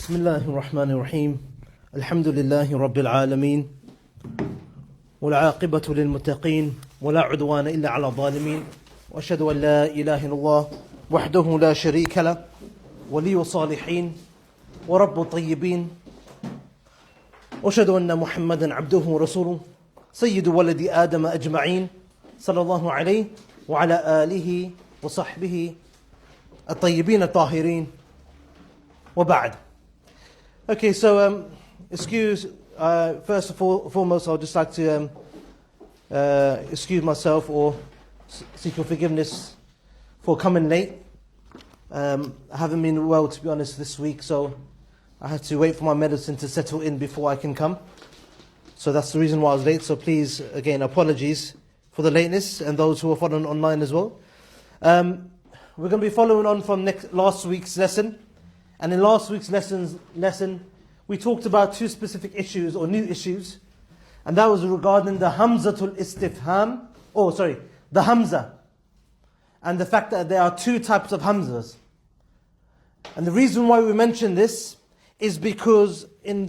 بسم الله الرحمن الرحيم الحمد لله رب العالمين والعاقبة للمتقين ولا عدوان إلا على الظالمين وأشهد أن لا إله إلا الله وحده لا شريك له ولي الصالحين ورب الطيبين وأشهد أن محمدا عبده ورسوله سيد ولد آدم أجمعين صلى الله عليه وعلى آله وصحبه الطيبين الطاهرين وبعد. Okay, so excuse, first of all, foremost, I'd just like to excuse myself or seek your forgiveness for coming late. I haven't been well, to be honest, this week, so I had to wait for my medicine to settle in before I can come. So that's the reason why I was late. So please, again, apologies for the lateness and those who are following online as well. We're going to be following on from last week's lesson. And in last week's lesson, we talked about two specific issues or new issues. And that was regarding the Hamzatul Istifham, the Hamza. And the fact that there are two types of Hamzas. And the reason why we mention this is because in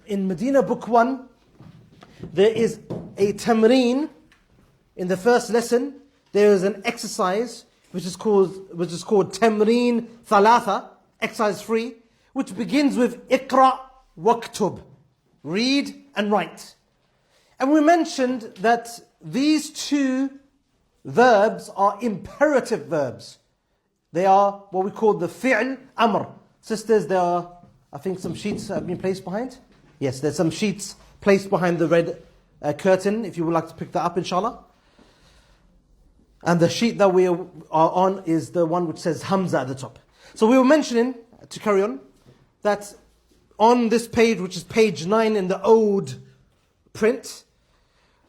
Medina Book 1, there is a tamreen. In the first lesson, there is an exercise which is called Tamreen Thalatha, exercise 3, which begins with Iqra waktub, read and write. And we mentioned that these two verbs are imperative verbs. They are what we call the fi'l amr. Sisters, there are, I think, some sheets have been placed behind. Yes, there's some sheets placed behind the red curtain, if you would like to pick that up, inshallah. And the sheet that we are on is the one which says Hamza at the top. So we were mentioning, to carry on, that on this page, which is page 9 in the old print,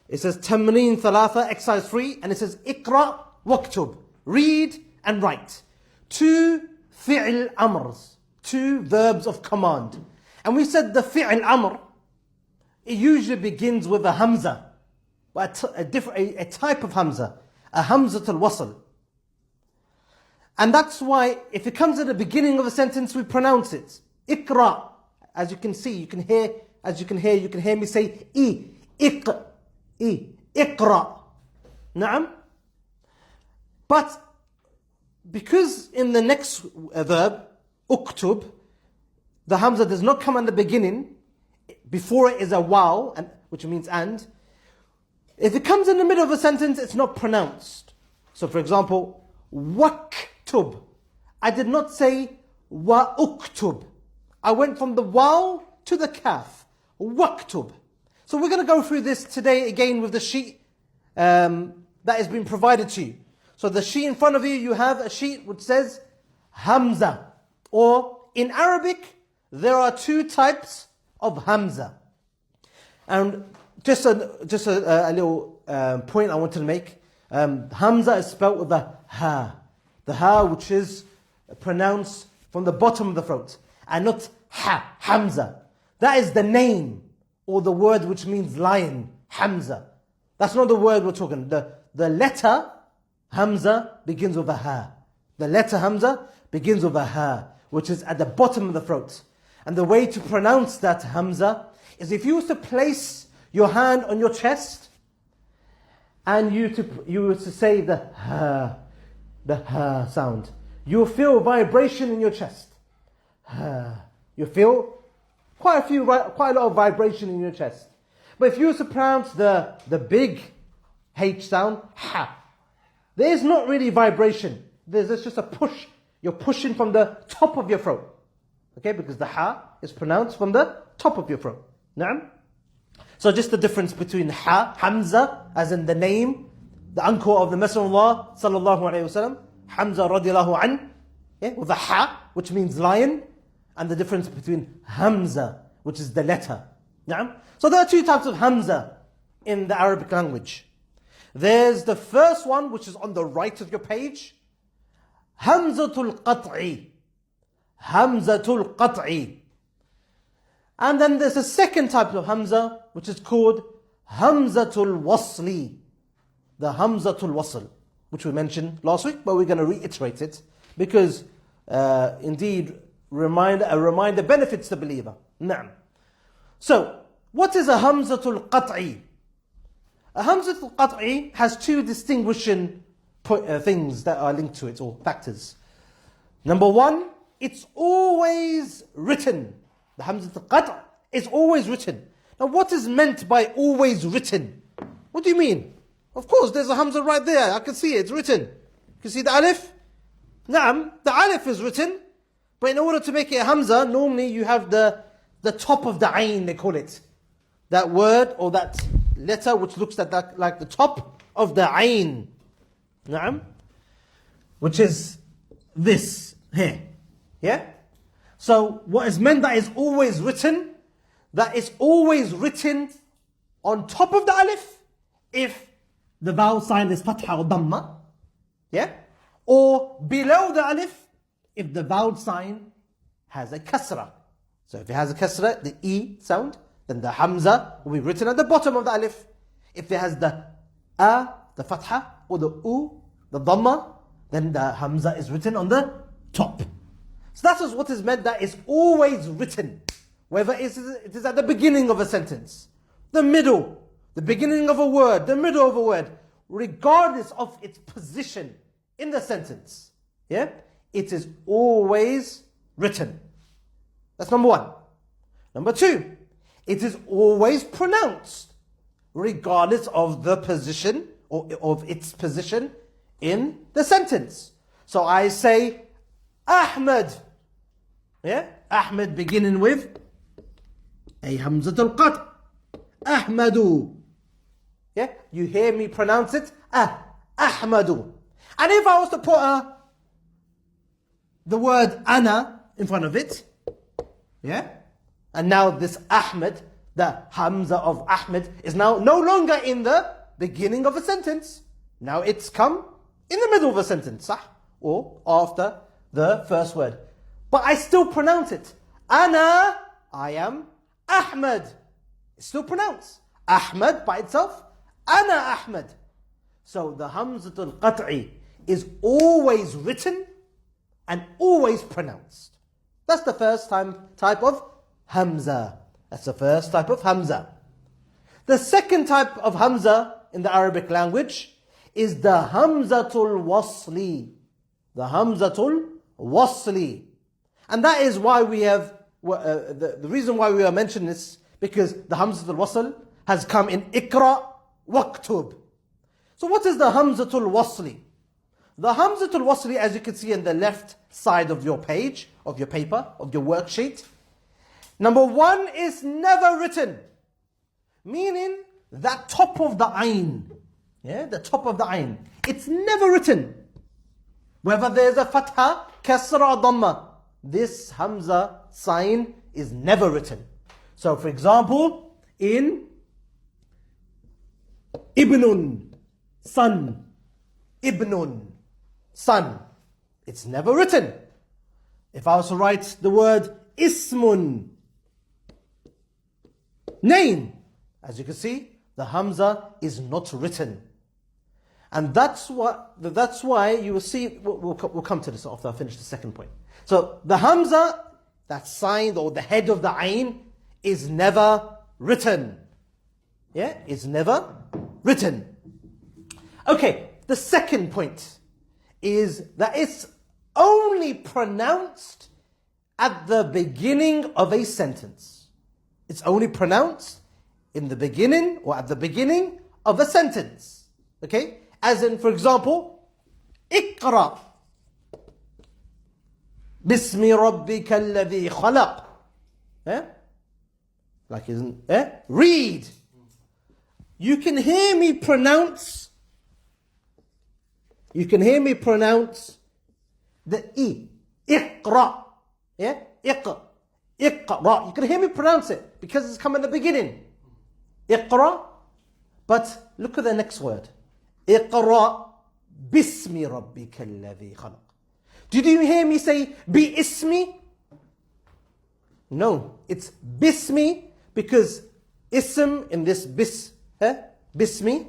it says Tamreen Thalatha, exercise 3, and it says Iqra waktub, read and write. Two fi'l amrs, two verbs of command. And we said the fi'l amr, it usually begins with a hamza, a type of hamza, a hamzatul wasl. And that's why if it comes at the beginning of a sentence, we pronounce it Iqra. As you can see, you can hear me say Iqra. Na'am. But because in the next verb, uktub, the hamza does not come at the beginning, before it is a waw, which means and. If it comes in the middle of a sentence, it's not pronounced. So for example, waktub. I did not say wa uktub. I went from the waw to the kaf. Waktub. So we're going to go through this today again with the sheet that has been provided to you. So the sheet in front of you, you have a sheet which says Hamza. Or in Arabic, there are two types of Hamza. And just a little point I wanted to make. Hamza is spelt with a ha. The ha which is pronounced from the bottom of the throat. And not ha, Hamza. That is the name or the word which means lion, Hamza. That's not the word we're talking. The letter Hamza begins with a ha. The letter Hamza begins with a ha, which is at the bottom of the throat. And the way to pronounce that Hamza is if you were to place your hand on your chest and you were to say the ha sound, you'll feel vibration in your chest. You feel quite a lot of vibration in your chest. But if you were to pronounce the big H sound, ha, there is not really vibration. There's just a push. You're pushing from the top of your throat. Okay, because the ha is pronounced from the top of your throat. Na'am? So just the difference between Hamza, as in the name, the uncle of the Messenger of Allah, sallallahu alayhi wasallam, Hamza radiallahu an, with the ha, which means lion, and the difference between Hamza, which is the letter. So there are two types of Hamza in the Arabic language. There's the first one, which is on the right of your page, Hamzatul Qat'i. Hamzatul Qat'i. And then there's a second type of Hamza, which is called Hamzatul Wasli. The Hamzatul Wasl, which we mentioned last week, but we're going to reiterate it, because indeed reminder benefits the believer. Naam. So, what is a hamzatul qat'i? A hamzatul qat'i has two distinguishing things that are linked to it, or factors. Number one, it's always written. The hamzatul qat' is always written. Now, what is meant by always written? What do you mean? Of course, there's a hamza right there. I can see it. It's written. You can see the alif? Naam, the alif is written. But in order to make it a hamza, normally you have the top of the ayn, they call it. That word or that letter which looks at that, like the top of the ayn. Naam. Which is this here. Yeah? So what is meant that is always written, that is always written on top of the alif, if the vowel sign is fatha or dhamma. Yeah? Or below the alif, if the vowel sign has a kasra. So if it has a kasra, the E sound, then the hamza will be written at the bottom of the alif. If it has the a, the fatha, or the u, the dhamma, then the hamza is written on the top. So that is what is meant that is always written. Whether it is at the beginning of a sentence, the middle, the beginning of a word, the middle of a word, regardless of its position in the sentence. Yeah? It is always written. That's number one. Number two, it is always pronounced, regardless of the position or of its position in the sentence. So I say Ahmed. Yeah? Ahmed beginning with a hamzatul qat'. Ahmadu. Yeah? You hear me pronounce it? Ahmadu. And if I was to put the word ana in front of it, yeah? And now this Ahmed, the hamza of Ahmed, is now no longer in the beginning of a sentence. Now it's come in the middle of a sentence, صح? Or after the first word. But I still pronounce it. Ana, I am Ahmed. It's still pronounced. Ahmed by itself, Ana Ahmed. So the hamzatul qat'i is always written and always pronounced. That's the first type of hamza. That's the first type of hamza. The second type of hamza in the Arabic language is the hamzatul wasli. The hamzatul wasli. And that is why we have, the reason why we are mentioning this, because the hamzatul wasl has come in Iqra waktub. So what is the hamzatul wasli? The hamzatul wasli, as you can see in the left side of your page, of your paper, of your worksheet, number one is never written. Meaning, that top of the ayn. Yeah, the top of the ayn. It's never written. Whether there's a fatha, kasra, or dhamma, this hamza sign is never written. So for example, in ibnun, son, ibnun, son, it's never written. If I was to write the word ismun, name, as you can see, the hamza is not written. And that's why you will see, we'll come to this after I finish the second point. So the hamza, that sign or the head of the ayn, is never written. Yeah, is never written. Okay, the second point is that it's only pronounced at the beginning of a sentence. It's only pronounced in the beginning or at the beginning of a sentence. Okay? As in, for example, Iqra. Bismi rabbika alladhi khalaq. Like isn't read. You can hear me pronounce. You can hear me pronounce the E. Iqra. Yeah? Iqra. Iqra. You can hear me pronounce it because it's come in the beginning. Iqra. But look at the next word. Iqra bismi rabbika alladhi khalaq. Did you hear me say bi ismi? No, it's bismi because ism in this bismi,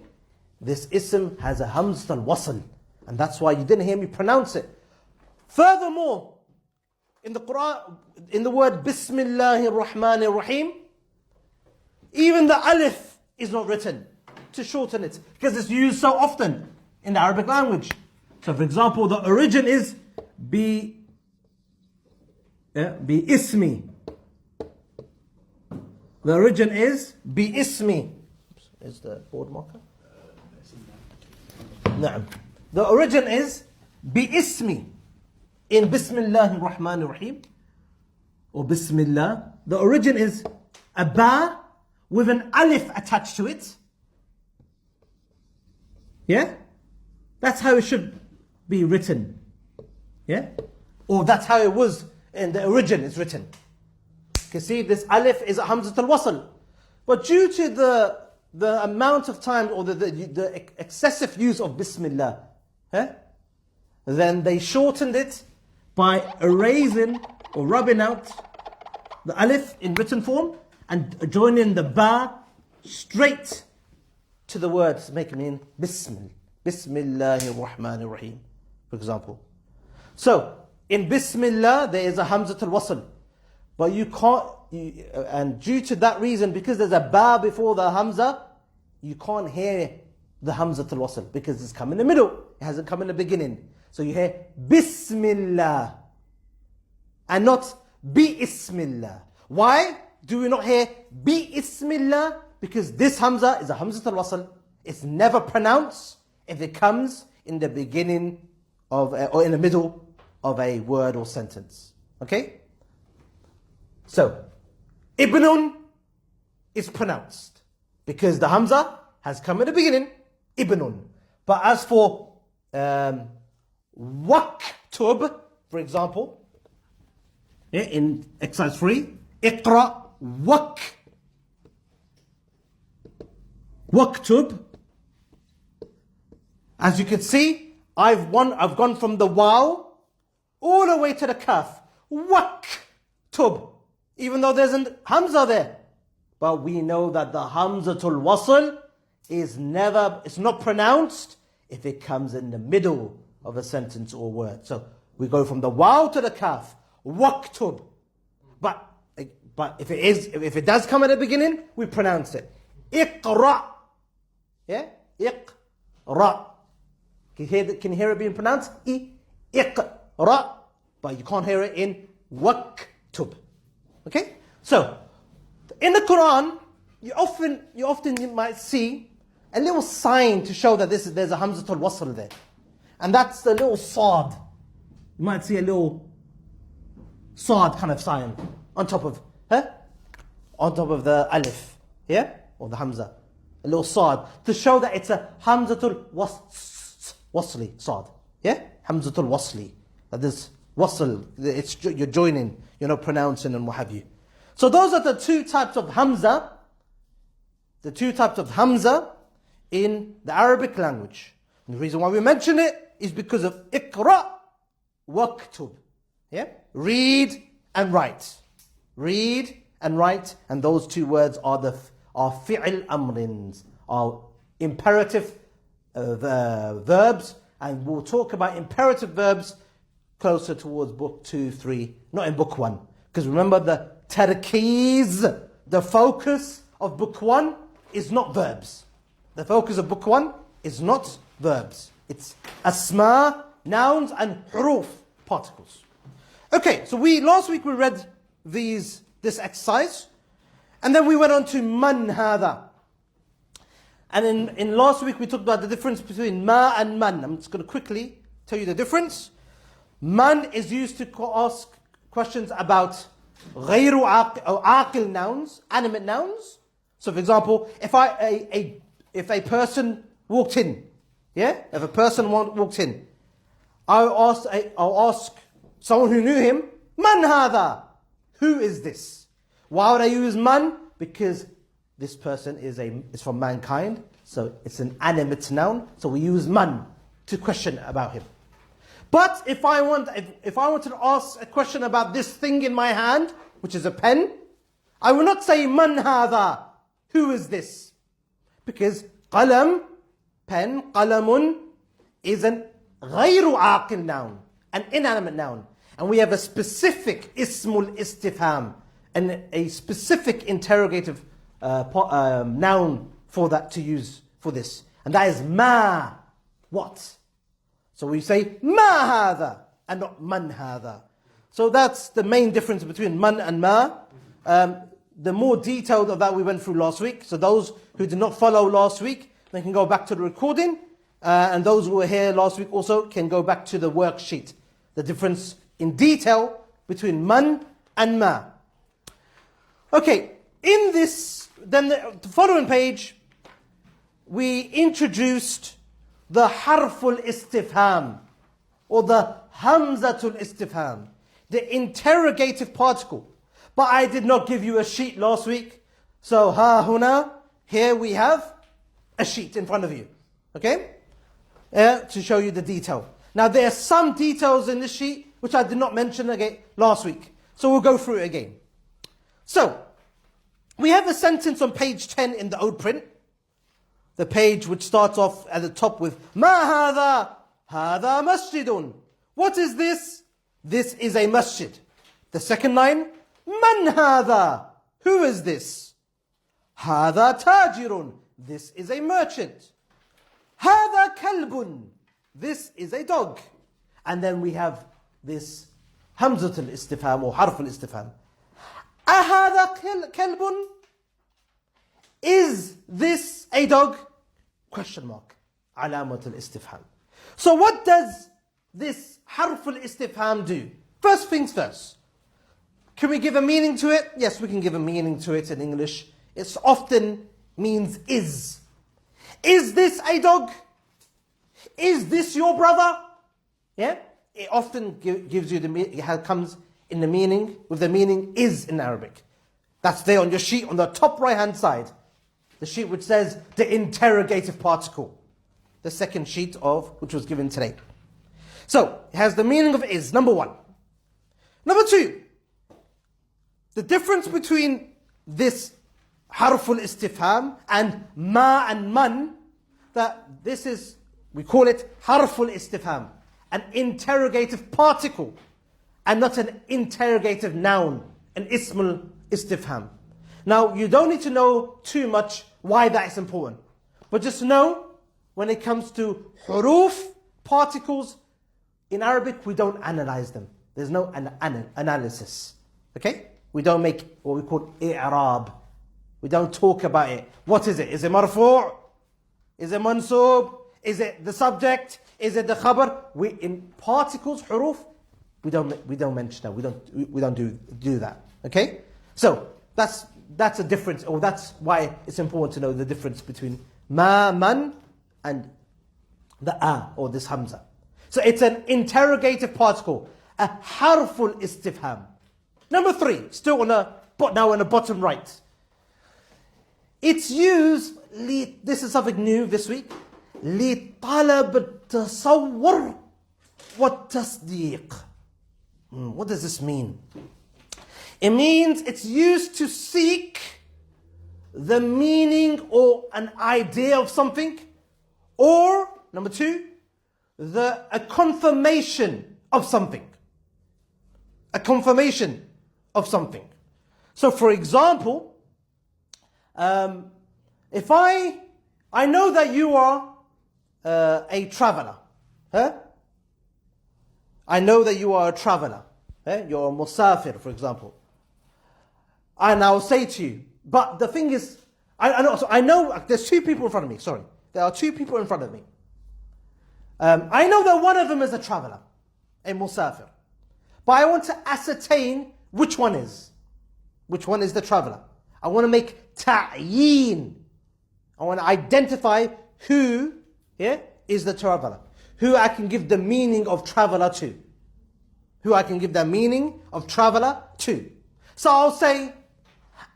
this ism has a hamzatul wasl, and that's why you didn't hear me pronounce it. Furthermore, in the Quran, in the word Bismillahir Rahmanir Rahim, even the alif is not written to shorten it, because it's used so often in the Arabic language. So for example, the origin is bi ismi. The origin is bi ismi. Is the board marker? Naam. The origin is bi ismi in Bismillahir Rahmanir Rahim or Bismillah. The origin is a ba with an alif attached to it. Yeah? That's how it should be written. Yeah? Or that's how it was in the origin, it's written. You can see this alif is a Hamzat al-Wasl. But due to the amount of time or the excessive use of Bismillah, then they shortened it by erasing or rubbing out the alif in written form and joining the ba straight to the words, making it Bismillah. Bismillahir Rahmanir Rahim, for example. So, in Bismillah, there is a Hamzat al-Wasl. But you can't, and due to that reason, because there's a ba before the Hamza, you can't hear the Hamzat al-Wasl because it's come in the middle. It hasn't come in the beginning. So you hear Bismillah and not Bi-Ismillah. Why do we not hear Bi-Ismillah? Because this Hamza is a Hamzat al-Wasl. It's never pronounced if it comes in the beginning of, or in the middle of a word or sentence. Okay? So, Ibnun is pronounced because the Hamza has come in the beginning, Ibnun. But as for Waktub, for example, in exercise 3, Iqra Waktub. As you can see, I've gone from the waw all the way to the kaf. Waktub. Even though there's a Hamza there. But we know that the Hamzatul Wasl is it's not pronounced if it comes in the middle of a sentence or word. So we go from the waw to the kaf. Waktub. But if it does come at the beginning, we pronounce it. Iqra. Yeah? Iqra. Can you hear it being pronounced? Iqra. But you can't hear it in waktub. Okay? So, in the Quran, you often might see a little sign to show that there's a Hamzatul Wasl there. And that's the little sad. You might see a little sad kind of sign on top of the alif. Yeah? Or the Hamza. A little sad. To show that it's a Hamzatul Wasli. Sad. Yeah? Hamzatul Wasli. That there's wasl. You're joining. You're not pronouncing and what have you. So those are the two types of Hamza. The two types of Hamza in the Arabic language. And the reason why we mention it is because of Iqra Waktub. Yeah? Read and write. Read and write. And those two words are fi'l amrins, are imperative verbs. And we'll talk about imperative verbs closer towards book 2, 3, not in book 1. Because remember the tarkeez, the focus of book 1 is not verbs. The focus of book 1 is not verbs. It's asma, nouns and huruf, particles. Okay, so last week we read this exercise. And then we went on to man hadha. And in last week we talked about the difference between ma and man. I'm just going to quickly tell you the difference. Man is used to ask questions about غير عاقل nouns, animate nouns. So for example, if a person walked in, yeah? If a person walked in, I'll ask someone who knew him, man hadha? Who is this? Why would I use man? Because this person is from mankind, so it's an animate noun, so we use man to question about him. But if I wanted to ask a question about this thing in my hand, which is a pen, I will not say man hadha, who is this? Because qalam, pen, qalamun, is an ghayru aqil noun, an inanimate noun. And we have a specific ismul istifham, and a specific interrogative noun for that to use for this. And that is ma, what? So we say ma hadha and not man hadha. So that's the main difference between man and ma. The more detailed of that we went through last week. So those who did not follow last week, they can go back to the recording. And those who were here last week also can go back to the worksheet. The difference in detail between man and ma. Okay, in this, then the following page, we introduced the harful istifham, or the hamzatul istifham, the interrogative particle. But I did not give you a sheet last week. So, ha huna, here we have a sheet in front of you. Okay? To show you the detail. Now there are some details in this sheet which I did not mention again last week. So we'll go through it again. So, we have a sentence on page 10 in the old print. The page which starts off at the top with Ma hadha, hadha masjidun. What is this? This is a masjid. The second line, Man hadha, who is this? Hadha tajirun, this is a merchant. Hadha kalbun, this is a dog. And then we have this hamzatul istifham or harful istifham. Ahadha kalbun, is this a dog? Question mark. Alamatul istifham. So what does this harful istifham do? First things first. Can we give a meaning to it? Yes, we can give a meaning to it in English. It often means is. Is this a dog? Is this your brother? Yeah? It often gives you it comes in the meaning, with the meaning is in Arabic. That's there on your sheet on the top right hand side. The sheet which says the interrogative particle. The second sheet which was given today. So, it has the meaning of is, number one. Number two, the difference between this harful istifham and ma and man, that this is, we call it harful istifham, an interrogative particle, and not an interrogative noun, an ismul istifham. Now, you don't need to know too much why that is important. But just know, when it comes to huruf, particles, in Arabic, we don't analyze them. There's no analysis. Okay? We don't make what we call i'rab. We don't talk about it. What is it? Is it marfu'? Is it mansub? Is it the subject? Is it the khabar? In particles, huruf, we don't mention that. We don't do that. Okay? So that's a difference, or that's why it's important to know the difference between ma, man, and the or this hamza. So it's an interrogative particle, a harful istifham. Number three, still now on the bottom right. It's used, this is something new this week, لطلب التصور والتصديق. What does this mean? It means it's used to seek the meaning or an idea of something, or, number two, a confirmation of something. A confirmation of something. So for example, if I know that you are a traveler. I know that you are a traveler. You're a musafir, for example. And I'll say to you, but the thing is, I know there's two people in front of me, sorry. There are two people in front of me. I know that one of them is a traveler, a musafir. But I want to ascertain which one is. Which one is the traveler. I want to make ta'yeen. I want to identify who is the traveler. Who I can give the meaning of traveler to. Who I can give the meaning of traveler to. So I'll say,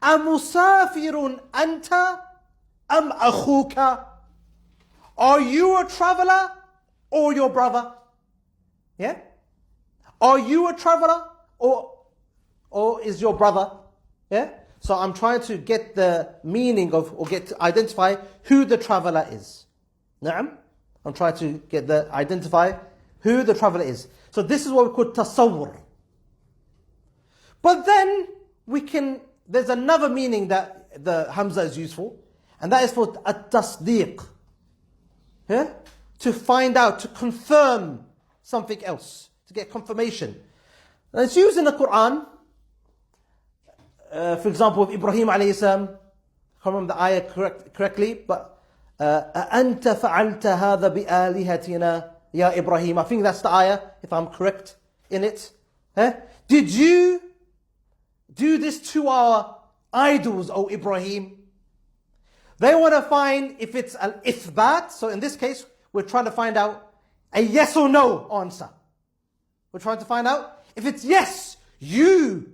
أَمُسَافِرٌ أَنْتَ أَمْ أَخُوكَ? Are you a traveler or your brother? Yeah? Are you a traveler or is your brother? Yeah? So I'm trying to get the meaning of, or get to identify who the traveler is. Na'am? I'm trying to identify who the traveler is. So this is what we call tasawwur. But then there's another meaning that the Hamza is useful, and that is for at-tasdeeq. Yeah? To find out, to confirm something else, to get confirmation. And it's used in the Quran. For example, with Ibrahim alayhi salam, I can't remember the ayah correctly, but أَأَنْتَ فَعَلْتَ هَذَا بِآلِهَتِنَا يَا Ibrahim. I think that's the ayah, if I'm correct in it. Did you do this to our idols, O Ibrahim? They want to find if it's an ithbat. So in this case, we're trying to find out a yes or no answer. We're trying to find out if it's yes, you're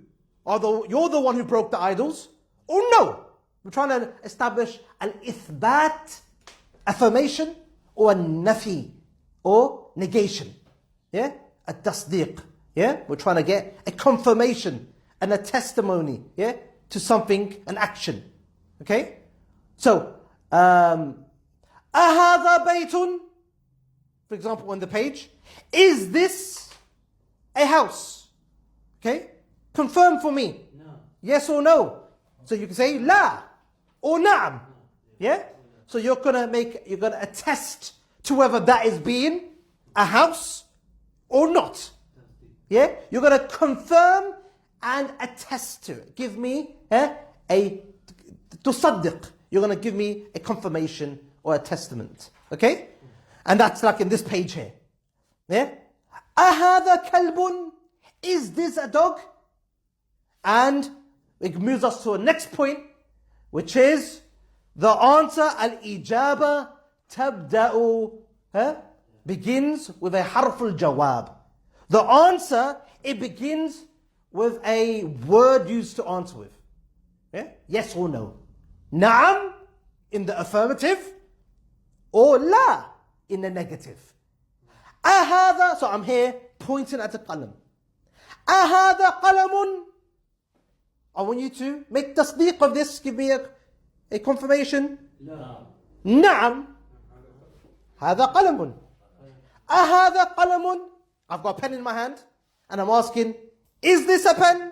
the one who broke the idols, or no. We're trying to establish an ithbat, affirmation, or a nafi, or negation. Yeah? A tasdeeq. Yeah? We're trying to get a confirmation and a testimony, yeah, to something, an action. Okay? So, أَهَذَا بَيْتٌ? For example, on the page, is this a house? Okay? Confirm for me. No. Yes or no. So you can say la or na'am. Yeah? So you're gonna attest to whether that is being a house or not. Yeah? You're gonna confirm and attest to it. Give me a tusaddiq. You're going to give me a confirmation or a testament. Okay? And that's like in this page here. Yeah? أَهَذَا كَلْبٌ? Is this a dog? And it moves us to a next point, which is the answer, al-ijaba tabda'u, begins with a harful jawab. The answer, it begins with a word used to answer with. Yeah? Yes or no. Na'am in the affirmative, or la in the negative. Ahada, so I'm here pointing at the qalam. Ahada qalamun. I want you to make tasdeeq of this. Give me a confirmation. Na'am. Hada qalamun. Ahada qalamun. I've got a pen in my hand and I'm asking, is this a pen?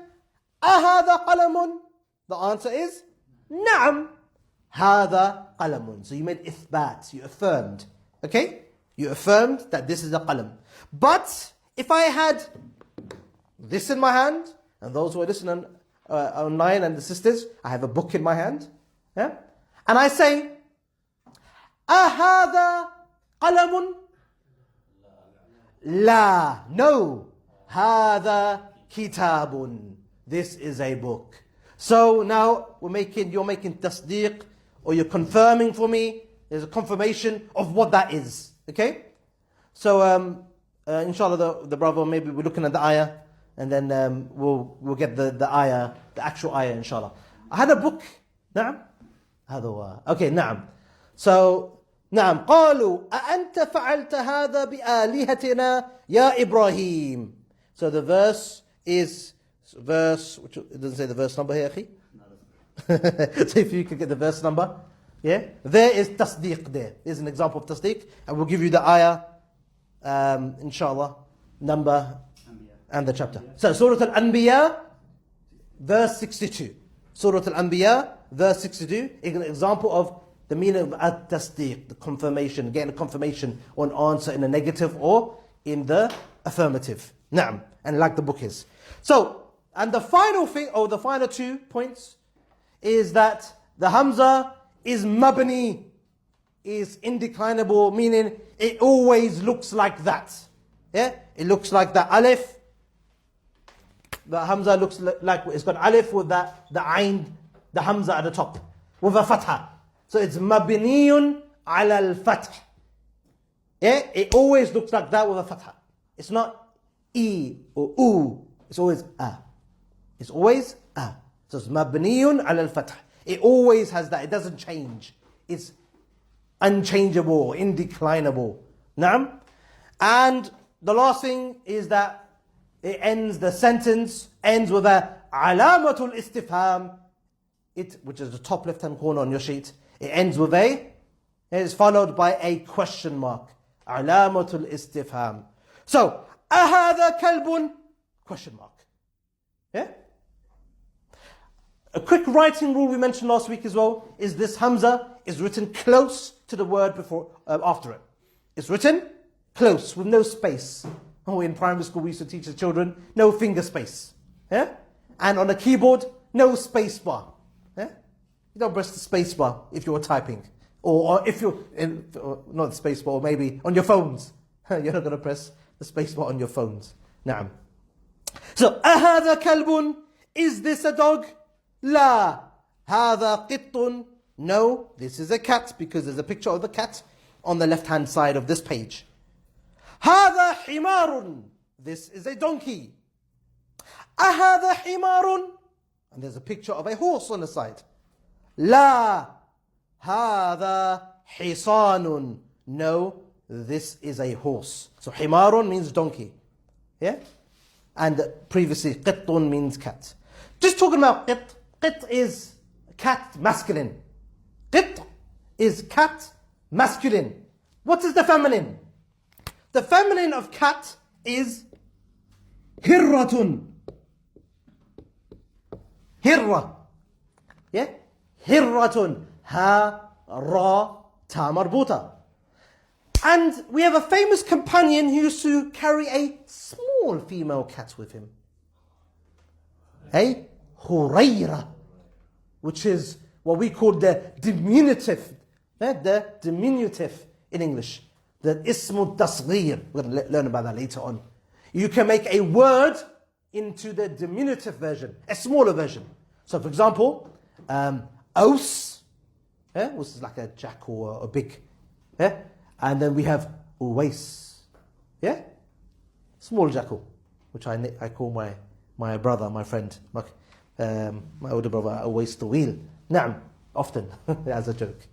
Ahada qalamun. The answer is Na'am, hada qalamun. So you made ithbat, you affirmed. Okay? You affirmed that this is a qalam. But if I had this in my hand, and those who are listening online and the sisters, I have a book in my hand. Yeah? And I say, ahada qalamun? La. No. Hada kitabun. This is a book. So now you're making tasdeeq, or you're confirming for me. There's a confirmation of what that is. Okay? So inshallah the brother, maybe we're looking at the ayah, and then we'll get the ayah, the actual ayah, inshallah. I had a book. Na'am? Okay, na'am. So, na'am. قالوا أأنت فعلت هذا بآلهتنا يا إبراهيم. So the verse is which it doesn't say the verse number here, akhi. So if you could get the verse number, yeah, there is tasdeeq. There's an example of tasdeeq, and we'll give you the ayah, inshallah, number and the chapter. So Surah Al-Anbiya, verse 62. Surah Al-Anbiya, verse 62 is an example of the meaning of at-tasdeeq, the confirmation, getting a confirmation or an answer in the negative or in the affirmative. Na'am, and like the book is. So, and the final thing, or the final 2 points, is that the Hamza is mabni, is indeclinable, meaning it always looks like that. Yeah? It looks like the alif. The Hamza looks like, it's got alif with the ayn, the Hamza at the top, with a fatha. So it's mabniyun ala al-fath. Yeah? It always looks like that with a fatha. It's not e or u. It's always a. It's always a. So it's mabniyun ala al-fath. It always has that. It doesn't change. It's unchangeable, indeclinable. Naam? And the last thing is that the sentence ends with a alamatul istifham, which is the top left hand corner on your sheet. It ends with it is followed by a question mark. Alamatul istifham. So, ahada kalbun? Question mark. Yeah? A quick writing rule we mentioned last week as well is this Hamza is written close to the word before after it. It's written close with no space. Oh, in primary school we used to teach the children no finger space. Yeah? And on a keyboard, no space bar. Yeah? You don't press the space bar if you're typing. Or if you're, not the space bar, or maybe on your phones. You're not going to press the space bar on your phones. Naam. So, أهذا كلب? Is this a dog? لا. هذا قط? No, this is a cat, because there's a picture of the cat on the left-hand side of this page. هذا حمار? This is a donkey. أهذا حمار? And there's a picture of a horse on the side. لا. هذا حصان? No, this is a horse. So حمار means donkey. Yeah? And previously قط means cat. Just talking about قط. قط is cat masculine. قط is cat masculine. What is the feminine? The feminine of cat is هرة. هرة. Yeah? هرة. ها را تا مربوطة. And we have a famous companion who used to carry a small female cat with him. A Hurraira, which is what we call the diminutive. The diminutive in English. The ismu tasghir. We're going to learn about that later on. You can make a word into the diminutive version, a smaller version. So for example, aus, which is like a jack or a big. And then we have uwais. Yeah? Small jackal, which I call my brother, my friend, my older brother, Uwais Tawil. Naam, often, as a joke.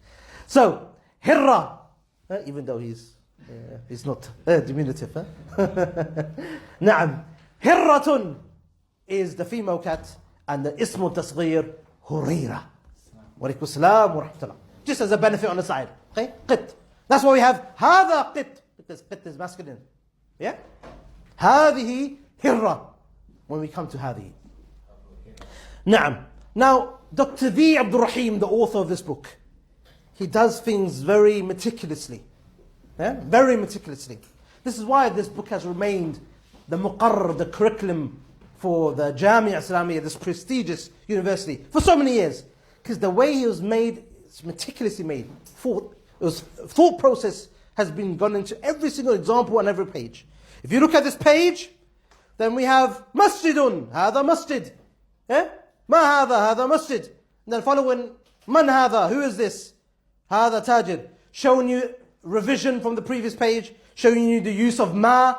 So, Hirra, even though he's not diminutive. Naam, Hirratun is the female cat, and the ismu tasghir, Hurraira. Wa alaikum assalam wa rahmatullah. Just as a benefit on the side. Okay? Qit. That's why we have هذا قط, because قط is masculine. Yeah? هذه هرة. When we come to هذه. Naam. Now, Dr. V. Abdul Rahim, the author of this book, he does things very meticulously. Yeah? Very meticulously. This is why this book has remained the muqarrar, the curriculum for the Jamia Islamiyya, this prestigious university, for so many years. Because the way he was made, it's meticulously made. Thought process has been gone into every single example on every page. If you look at this page, then we have masjidun, هذا masjid. ما هذا masjid. And then following, man هذا, who is this? هذا tajir. Showing you revision from the previous page, showing you the use of ma,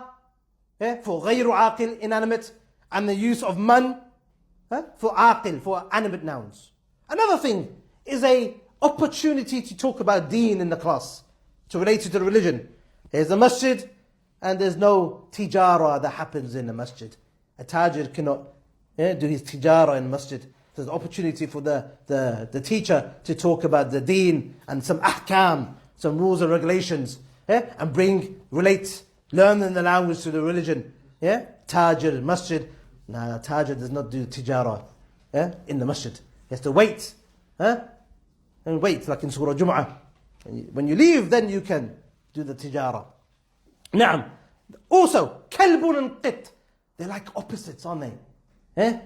for غير عاقل, inanimate, and the use of man, for aqil, for animate nouns. Another thing is a opportunity to talk about deen in the class, to relate it to the religion. There's a masjid, and there's no tijara that happens in the masjid. A tajir cannot do his tijara in the masjid. There's an opportunity for the teacher to talk about the deen and some ahkam, some rules and regulations, and learn the language to the religion. Tajir, masjid. Nah, tajir does not do tijara in the masjid. He has to wait. And wait, like in Surah Jum'ah. When you leave, then you can do the tijara. Naam. Also, kalbun and qit. They're like opposites, aren't they?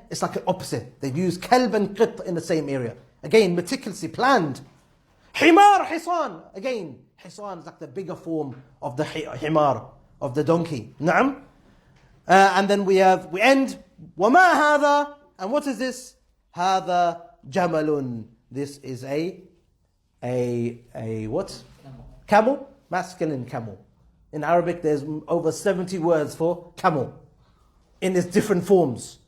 It's like an opposite. They've used kalb and qit in the same area. Again, meticulously planned. Himar, hisan. Again, hisan is like the bigger form of the himar, of the donkey. Naam. And then we end. Wama hada. And what is this? Hada jamalun. This is a what? Camel? Masculine camel. In Arabic there's over 70 words for camel in its different forms.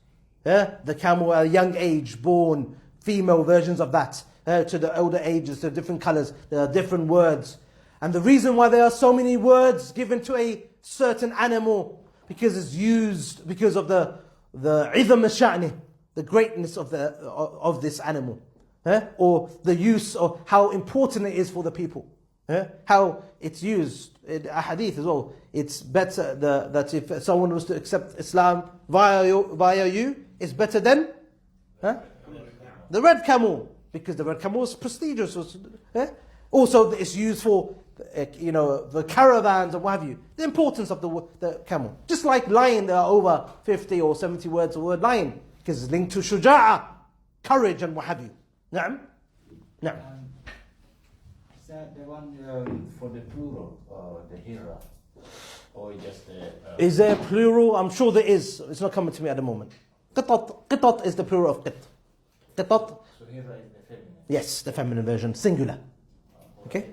The camel at a young age, born, female versions of that. To the older ages, to different colors, there are different words. And the reason why there are so many words given to a certain animal, because it's used, because of the idham al-sha'ni, the greatness of this animal. Or the use of how important it is for the people. How it's used in a hadith as well. It's better that if someone was to accept Islam via you, it's better than The red camel, because the red camel is prestigious. Also, it's used for, the caravans and what have you. The importance of the camel. Just like lion, there are over 50 or 70 words of the word lion, because it's linked to shuja'a, courage and what have you. Na'am? Na'am. Is that the one for the plural, the hira? Or just the... Is there plural? I'm sure there is. It's not coming to me at the moment. Qitat is the plural of qit. Qitat. So hira is the feminine? Yes, the feminine version, singular. Okay?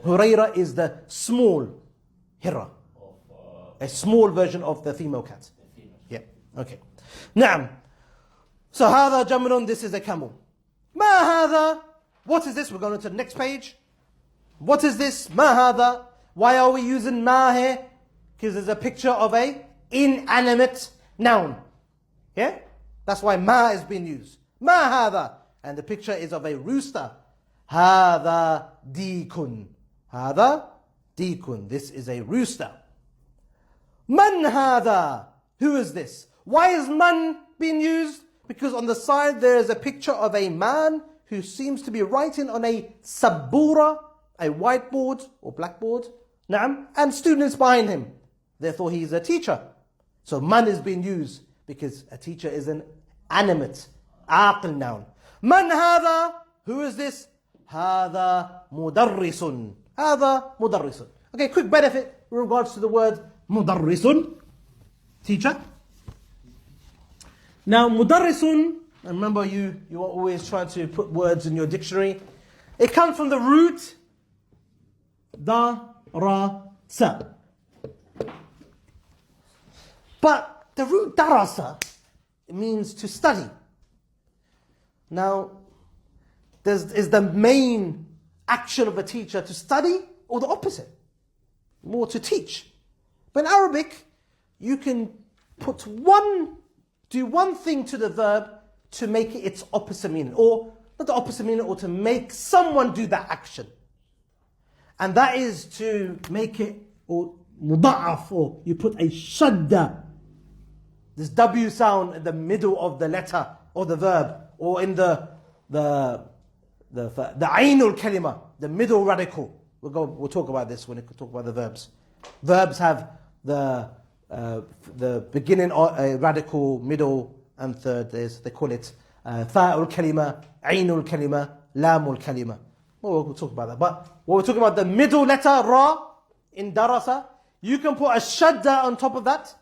Hurraira is the small hira. A small version of the female cat. Yeah, okay. Naam. So هذا جمل, this is a camel. ما هذا? What is this? We're going to the next page. What is this? ما هذا? Why are we using ma here? Because there's a picture of a inanimate noun. Yeah? That's why ma is being used. ما هذا? And the picture is of a rooster. هذا ديك. هذا ديك. This is a rooster. من هذا? Who is this? Why is man being used? Because on the side there is a picture of a man who seems to be writing on a sabura, a whiteboard or blackboard, na'am, and students behind him. Therefore he is a teacher. So man is being used because a teacher is an animate, aql noun. Man هذا? Who is this? هذا مدرس. هذا مدرس. Okay, quick benefit in regards to the word مدرس, teacher. Now, mudarrisun, and remember you are always trying to put words in your dictionary. It comes from the root darasa. But the root darasa, it means to study. Now, is the main action of a teacher to study or the opposite? More to teach. But in Arabic, you can do one thing to the verb to make it its opposite meaning. Or, not the opposite meaning, or to make someone do that action. And that is to make it, or muda'af, or you put a shadda, this W sound in the middle of the letter or the verb, or in the ainul kalima, the middle radical. We'll talk about this when we talk about the verbs. Verbs have the beginning radical, middle and third. They call it fa'ul kalima, ainul kalima, lamul kalima. Well, we'll talk about that. But when we're talking about the middle letter ra in darasa, you can put a shadda on top of that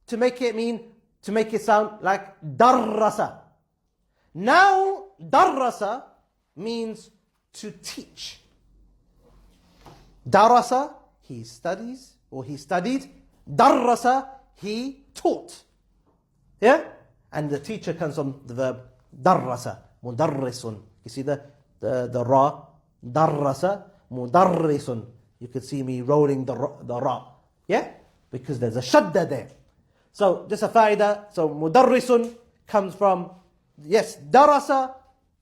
to make it sound like darrasa. Now darrasa means to teach. Darasa, he studies or he studied. Darrasa, he taught. Yeah? And the teacher comes from the verb darrasa, mudarrisun. You see the ra, darrasa, mudarrisun. You could see me rolling the ra. Yeah? Because there's a shadda there. So, just a faida. So, mudarrisun comes from, yes, darasa,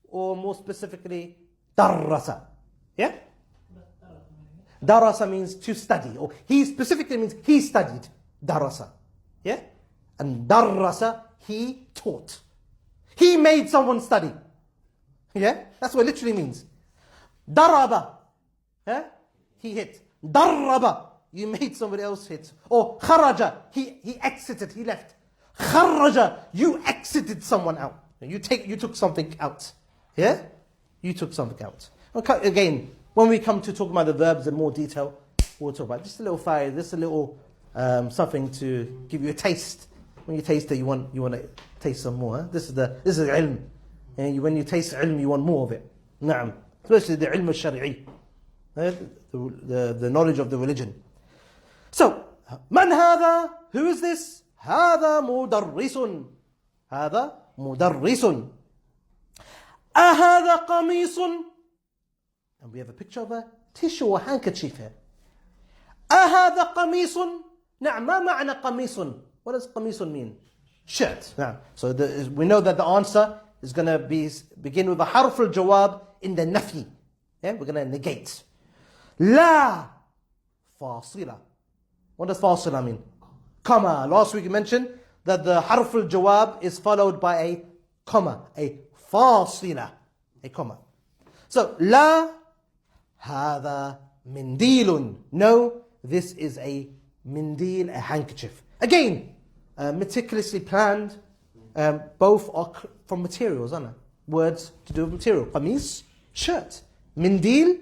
or more specifically, darrasa. Yeah? Darasa means to study, or he specifically means he studied. Darasa. Yeah? And darasa, he taught. He made someone study. Yeah? That's what it literally means. Daraba. Yeah? He hit. Darraba. You made somebody else hit. Or kharaja. He exited, he left. Kharaja. You exited someone out. You took something out. Yeah? You took something out. Okay, again, when we come to talk about the verbs in more detail, we'll talk about just a little fire, just a little something to give you a taste. When you taste it, you want to taste some more. Huh? This is ilm. And when you taste ilm, you want more of it. Naam. Especially the ilm al-shari'i. The knowledge of the religion. So, man هذا? Who is this? هذا مدرس. هذا مدرس. أهذا قميص? And we have a picture of a tissue or handkerchief here. أهذا قميص? نعم, ما معنى قميص? What does قميص mean? Shirt. نعم. So we know that the answer is going to begin with a حرف الجواب in the nafi. Yeah, we're going to negate. لا فاصلة. What does فاصلة mean? Comma. Last week we mentioned that the حرف الجواب is followed by a comma, a فاصلة, a comma. So, لا هذا منديل. No, this is a mindil, a handkerchief. Again, meticulously planned. Both are from materials, aren't they? Words to do with material. Qamis, shirt. Mindil,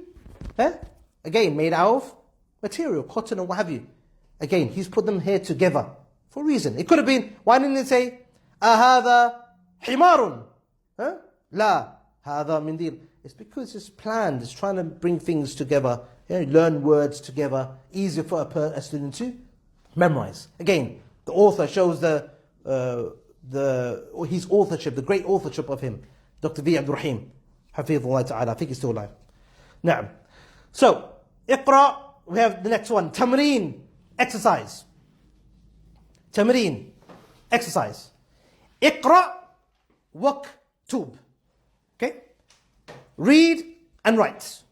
again, made out of material, cotton and what have you. Again, he's put them here together for a reason. It could have been, why didn't it say, أهذا حمار? لا, هذا mindil. It's because it's planned. It's trying to bring things together, learn words together, easier for a student to memorize. Again, the author shows his authorship, the great authorship of him, Dr. V. Abdul Rahim, Hafidhullah Ta'ala. I think he's still alive. Na'am. So, Iqra, we have the next one. Tamreen, exercise. Tamreen, exercise. Iqra, waktub. Okay? Read and write.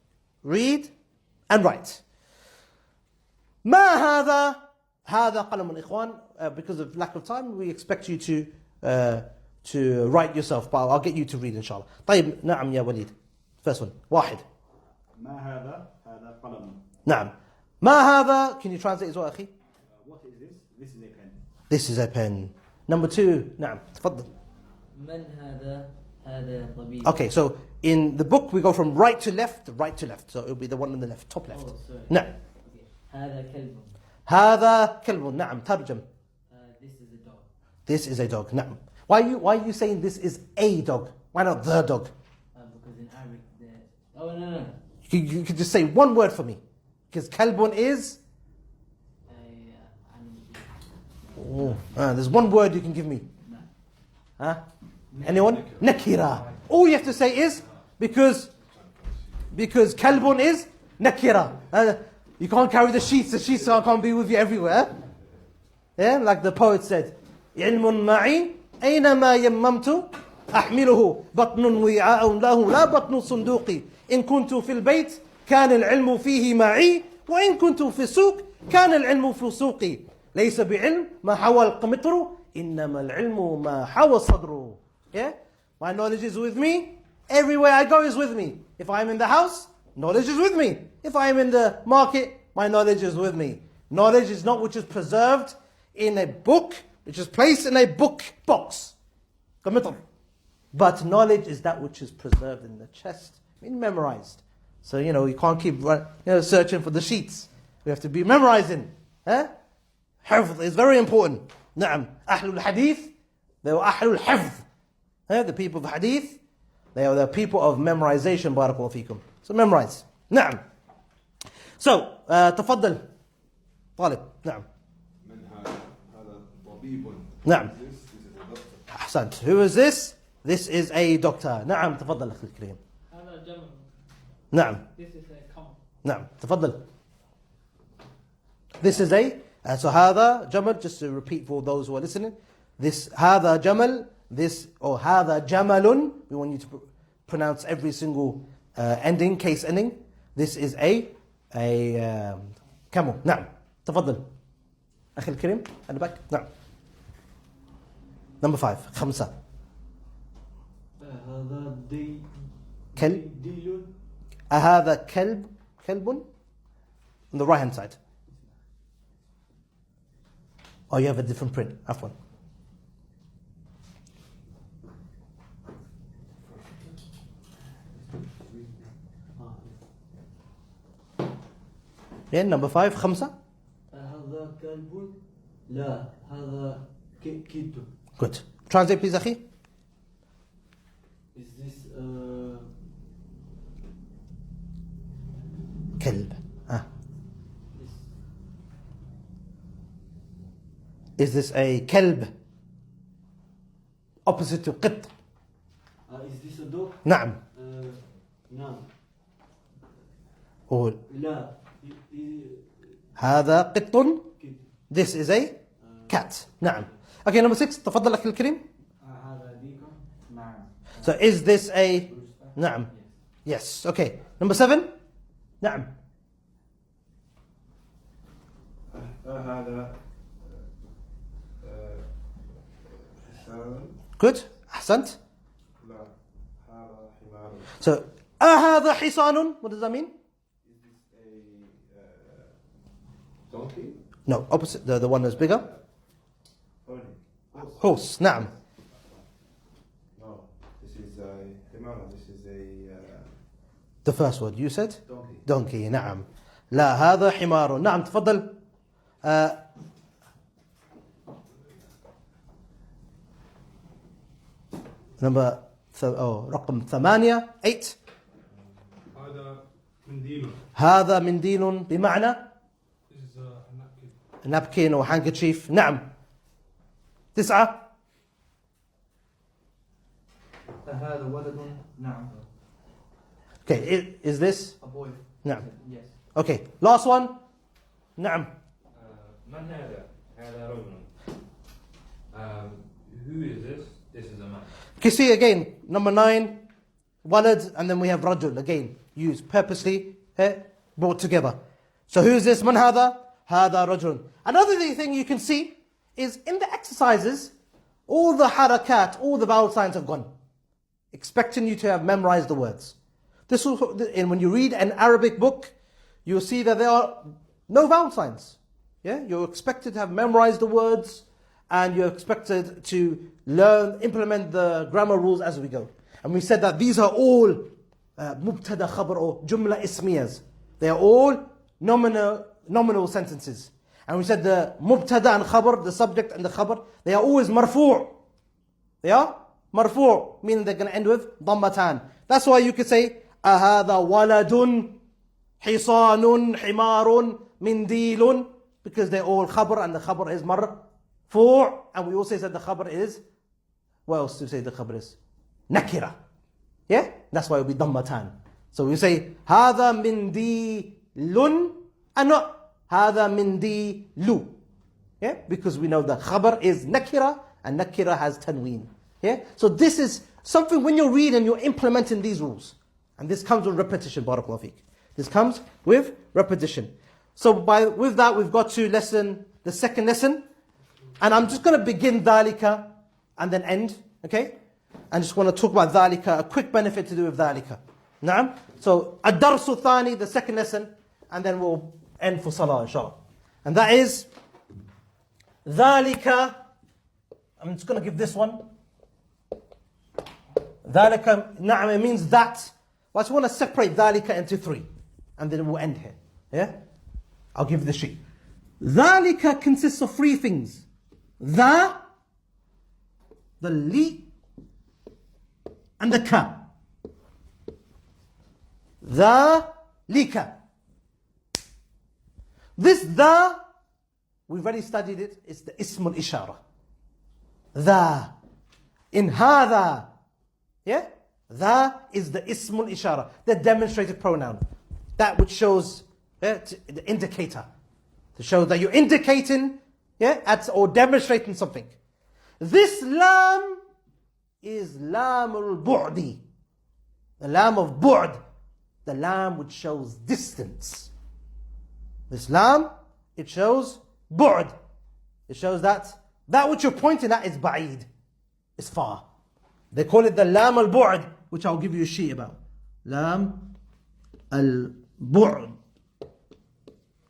Read and write. ما هذا؟ هذا قلم إخوان. Because of lack of time, we expect you to write yourself, but I'll get you to read inshallah. طيب نعم يا وليد. First one. واحد. ما هذا؟ هذا قلم. نعم. ما هذا? Can you translate as well أخي? What is this? This is a pen. This is a pen. Number two. نعم. تفضل. من هذا؟ هذا طبيب. Okay, so in the book we go from right to left. So it'll be the one on the left, top left. Oh, sorry. نعم. Okay. هذا كلب. هذا كلب. نعم. ترجم. This is a dog. This is a dog. نعم. Why are you saying this is a dog? Why not the dog? Because in Arabic, oh no. You could just say one word for me. Because kalbun is... there's one word you can give me. Huh? Anyone? Nakira. All you have to say is, because kalbun is nakira. You can't carry the sheets can't be with you everywhere. Yeah, like the poet said, علم معي أينما يممت أحمله بطن وعاء له لا بطن صندوقي إن كنت في البيت كان العلم فيه معي وإن كنت في السوق كان العلم في سوقي ليس بعلم ما حوى القمطر إنما العلم ما حوى الصدر. Yeah? My knowledge is with me. Everywhere I go is with me. If I'm in the house, knowledge is with me. If I'm in the market, my knowledge is with me. Knowledge is not which is preserved in a book, which is placed in a book box. But knowledge is that which is preserved in the chest, memorized. So, you can't keep searching for the sheets. We have to be memorizing. Hifz is very important. Na'am. Ahlul Hadith, they were Ahlul Hifz. The people of Hadith, they are the people of memorization. Barakallahu feekum. So memorize. Na'am. So, تفضل. طالب. نعم. من هذا طبيب. نعم. This is a doctor. أحسنت. Who is this? This is a doctor. نعم. تفضل أخي الكريم. هذا جمل. نعم. This is a camel. نعم. تفضل. This is a so هذا جمل, just to repeat for those who are listening. This هذا جمل, this or هذا جمل, we want you to pronounce every single ending, case ending. This is a camel. نعم. تفضل أخي الكريم at the back. نعم. Number 5. 5. هذا كلب. ديل. هذا كلب on the right hand side. Oh, you have a different print. عفوا. Yeah, number 5. 5. هذا كلب. لا هذا كيت. Good. Translate please أخي. Is this كلب. Is this a كلب? Opposite to قط. is this a dog? نعم. نعم. Or لا هذا قط. كيت. This is a cat. نعم. Okay, number 6. تفضل أخي الكريم. هذا ديكم. نعم. So is this a... نعم. Yes. Okay. Number 7. نعم. هذا Good. أحسنت. لا حمار. So, أهذا حصان? What does that mean? Is this a donkey? No, opposite, the one that's bigger. Pony. Horse. Horse, نعم. No, this is a حمار. This is a The first word you said? donkey. donkey, نعم. لا هذا حمار. نعم تفضل. number رقم 8. هذا منديل. هذا منديل بمعنى This is a napkin. napkin or handkerchief. نعم. 9. هذا ولد نعم. Okay, is this? A boy. نعم. Yes. Okay, last one. نعم. من هذا؟ هذا رجل. Who is this? This is a man. You see again, number 9, walad, and then we have rajul again, used purposely, brought together. So who is this? Man hada? Hada rajul. Another thing you can see is in the exercises, all the harakat, all the vowel signs have gone, expecting you to have memorized the words. This will, and when you read an Arabic book, you'll see that there are no vowel signs. Yeah, you're expected to have memorized the words, and you're expected to learn, implement the grammar rules as we go. And we said that these are all mubtada khabar or jumla ismiyas. They are all nominal sentences. And we said the mubtada and khabar, the subject and the khabar, they are always marfu'. They are marfu', meaning they're going to end with dhammatan. That's why you could say, ahada waladun, hisanun, himarun, mindilun, because they're all khabar and the khabar is marfu'. And we also said the khabar is, what else do we say the khabar is? Nakira. Yeah? That's why it will be dhammatan. So we say, hada mindilun, and not هذا منديل. Yeah? Because we know the khabar is nakira and nakira has tanween. Yeah? So this is something when you read and you're implementing these rules. And this comes with repetition, barakallahu feek. This comes with repetition. So with that we've got to the second lesson. And I'm just going to begin dhalika and then end. Okay? I just want to talk about dhalika, a quick benefit to do with dhalika. Naam? So ad-darsu thani, the second lesson, and then we'll end for salah inshallah. And that is dhalika. I'm just going to give this one. Dhalika, na'am, it means that. But I just want to separate dhalika into 3. And then we'll end here. Yeah? I'll give you the sheet. Dhalika consists of 3 things. The li, and the ka. Dhalika. This the, we've already studied it, it's the ismul ishara. The. In hadha. Yeah? The is the ismul ishara, the demonstrated pronoun. That which shows, the indicator. To show that you're indicating, or demonstrating something. This lam is lam al-bu'di. The lam of bu'd. The lam which shows distance. This lam, it shows bu'd. It shows that which you're pointing at is ba'id. It's far. They call it the lam al-bu'd, which I'll give you a sheet about. Lam al-bu'd.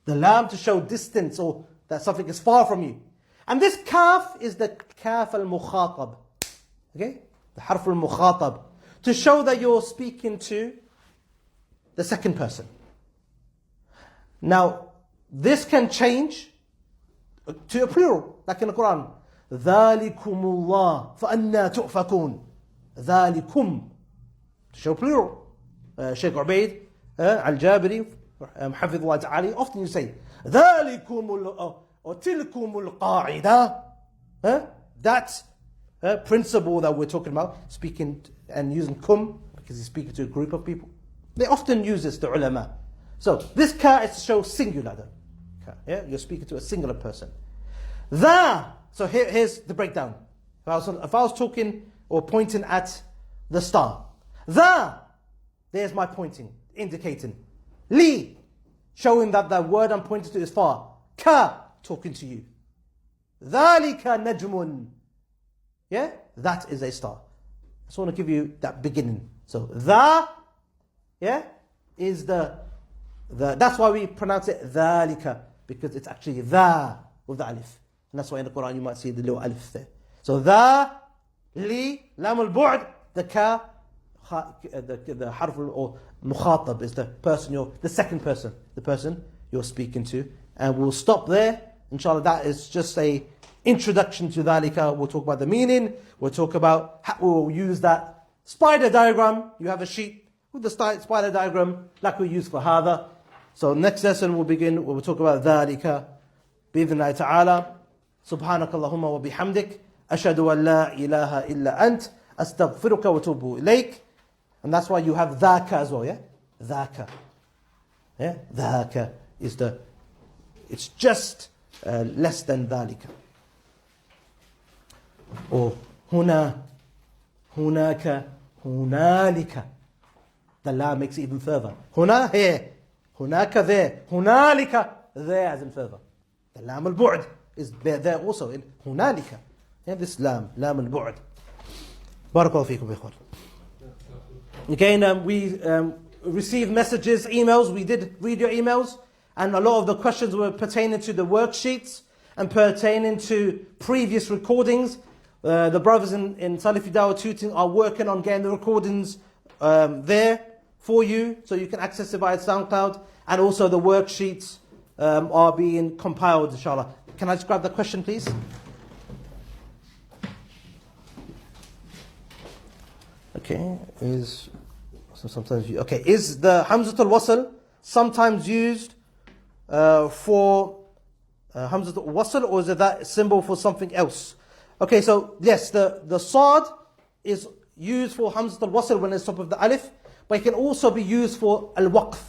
The lam to show distance or that something is far from you. And this kaf is the kaf al-mukhatab. Okay? The harf al-mukhatab. To show that you're speaking to the second person. Now, this can change to a plural, like in the Quran. ذَلِكُمُ اللَّهُ فَأَنَّا تُؤْفَكُونَ ذَلِكُمْ. To show plural. Shaykh Ubaid, Al-Jabiri, Hafidhullah Ta'ala, often you say, ذَلِكُمُ or تِلْكُمُ الْقَاعِدَةِ. That principle that we're talking about, speaking and using kum, because he's speaking to a group of people. They often use this, the ulama. So, this ka is to show singular. Yeah? You're speaking to a singular person. So here's the breakdown. If I was talking or pointing at the star. There's my pointing, indicating. Li, showing that the word I'm pointing to is far. Ka, talking to you. Dhalika najmun. Yeah? That is a star. I just want to give you that beginning. So is the that's why we pronounce it dhalika, because it's actually the with the alif. And that's why in the Quran you might see the little alif there. So li, lam al-bu'd, the ka, the harf or mukhatab is the person the second person, the person you're speaking to. And we'll stop there. Inshallah, that is just a introduction to dhalika. We'll talk about the meaning. We'll talk about how we'll use that spider diagram. You have a sheet with the spider diagram like we use for hadha. So next lesson we'll talk about dhalika. بإذن الله تعالى. سبحانك اللهم وبحمدك أشهد أن لا إله إلا أنت أستغفرك وأتوب إليك. And that's why you have ذاك as well, yeah? ذاك. Yeah? ذاك is it's just less than ذلك. Or هنا, هناك, هنالك. The la makes it even further. هنا here, هناك there, هنالك there as in further. The lam al-bu'd is there also in هنالك. Yeah, this lam al-bu'd. Barakallahu feekum bikhwar. Again, we received messages, emails. We did read your emails, and a lot of the questions were pertaining to the worksheets and pertaining to previous recordings. The brothers in Salafi Dawah tutoring are working on getting the recordings there for you, so you can access it via SoundCloud, and also the worksheets are being compiled, inshallah. Can I just grab the question, please? Okay, is the Hamzatul Wasl sometimes used for Hamzatul Wasl, or is it that symbol for something else? Okay, so yes, the Sad is used for Hamzatul Wasl when it's top of the Alif, but it can also be used for Al-Waqf,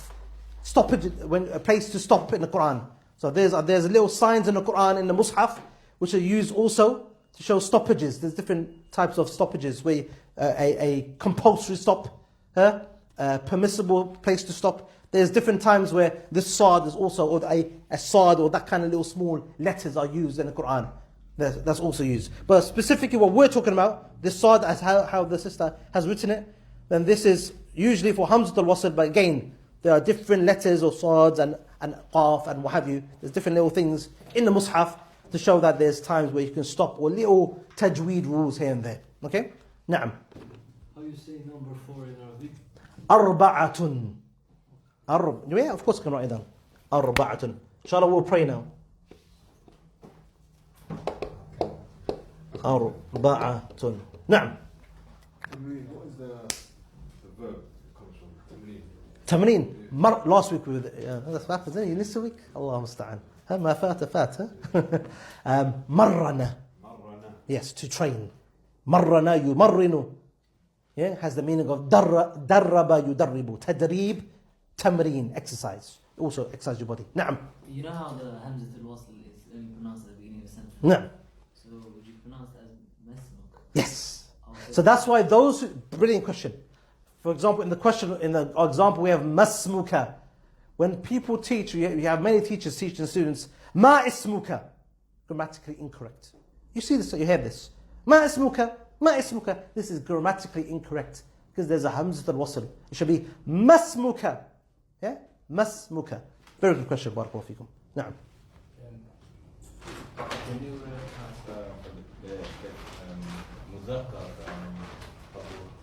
stoppage, when a place to stop in the Quran. So there's little signs in the Quran, in the Mus'haf, which are used also to show stoppages. There's different types of stoppages, where a compulsory stop, a permissible place to stop. There's different times where this Sad is also, or a Sad, or that kind of little small letters are used in the Quran. That's also used. But specifically what we're talking about, this Sad, as how the sister has written it, then this is usually for Hamzatul Wasl, but again, there are different letters or Sads and Qaf and what have you. There's different little things in the Mus'haf to show that there's times where you can stop, or little tajweed rules here and there. Okay? Na'am. How you say number 4 in Arabic? Arba'atun. Yeah, of course I can write it down. Arba'atun. Inshallah, we'll pray now. Arba'atun. Na'am. What is the verb it comes from? Tamreen. Last week we were that's what happens, isn't it? This week? Allah musta'an. ما فات. Marrana. Yes, to train. Marrana yumarrinu. Yeah, has the meaning of darraba yudarribu. Tadrib, tamreen, exercise. Also exercise your body. Na'am. You know how the Hamzatul Wasl is only pronounced at the beginning of a sentence? Na'am. So would you pronounce it as Masmuk? Yes. So that's why brilliant question. For example, in the example we have masmuka. When people teach, you have many teachers teaching students, ma ismuka, grammatically incorrect. You see this, you hear this. Ma ismuka, ma ismuka. This is grammatically incorrect because there's a hamzatul wasl. It should be masmuka. Yeah? Masmuka. Very good question, barakallahu feekum. Na'am. Can you the Muzakkar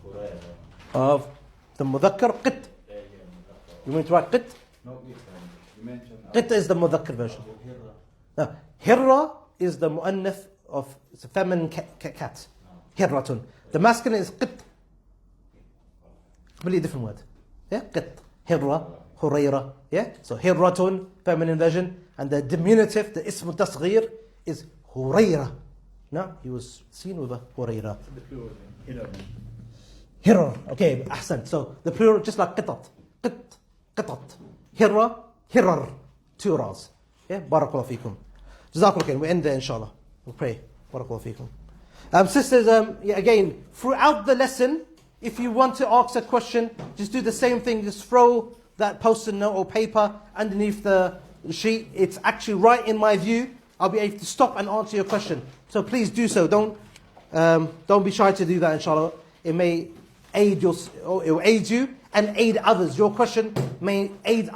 Hurraira? Of the mudhakkar qit. You mean to write qit? No, you mentioned Qit is the mudhakkar version. Hurra. Now, hirra is the mu'annith of, it's a feminine cat. Hirratun. The masculine is qit. Completely different word. Yeah? Qit. Hirra. Hurraira. Yeah? So hirratun, feminine version. And the diminutive, the ism tasghir, is Hurraira. No? He was seen with a Hurraira. The plural name. Hirra. Okay, ahsan. So the plural, just like qitat. Qitat. Hirra. Hirrar. 2 Ras. Yeah? Barakallahu feekum. Jazakallah khair. We end there, inshallah. We'll pray. Barakallahu feekum. Sisters, again, throughout the lesson, if you want to ask a question, just do the same thing. Just throw that post-it note or paper underneath the sheet. It's actually right in my view. I'll be able to stop and answer your question. So please do so. Don't be shy to do that, inshallah. It may aid your, or it will aid you and aid others. Your question may aid